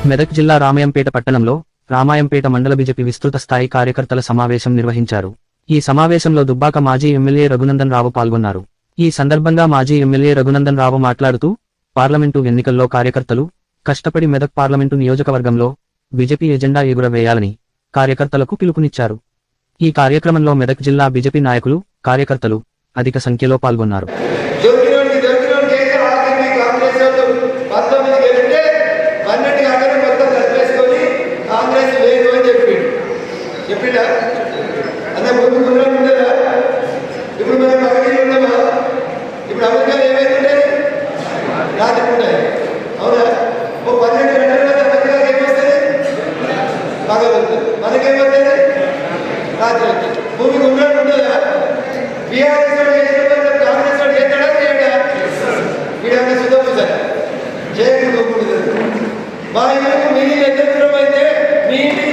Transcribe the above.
మెదక్ జిల్లా రామాయంపేట పట్టణంలో రామాయంపేట మండల బీజేపీ విస్తృత స్థాయి కార్యకర్తల సమావేశం నిర్వహించారు. ఈ సమావేశంలో దుబ్బాక మాజీ ఎమ్మెల్యే రఘునందన్ రావు పాల్గొన్నారు. ఈ సందర్భంగా మాజీ ఎమ్మెల్యే రఘునందన్ రావు మాట్లాడుతూ పార్లమెంటు ఎన్నికల్లో కార్యకర్తలు కష్టపడి మెదక్ పార్లమెంటు నియోజకవర్గంలో బీజేపీ ఎజెండా ఎగురవేయాలని కార్యకర్తలకు పిలుపునిచ్చారు. ఈ కార్యక్రమంలో మెదక్ జిల్లా బీజేపీ నాయకులు, కార్యకర్తలు అధిక సంఖ్యలో పాల్గొన్నారు. ఇప్పుడు మనం అమెరికా ఉన్నామా? ఇప్పుడు అమెరికాలో ఏమైతుండే రాత్రి ఉంటాయి, అవునా? ఓ 12 గంటల అమెరికాకి ఏమొస్తుంది? పగలుతుంది. మనకేమవుతుంది? రాత్రి వస్తుంది. భూమికి ఉన్నట్టు ఉంటుందా? బీఆర్ఎస్ కాంగ్రెస్ వాడు చేస్తాడా చేయడా? వీడన్నా సుధపూసారు చేయకుండా మా ఇల్లుకు మీ ఎంత దూరం అయితే మీ ఇంటి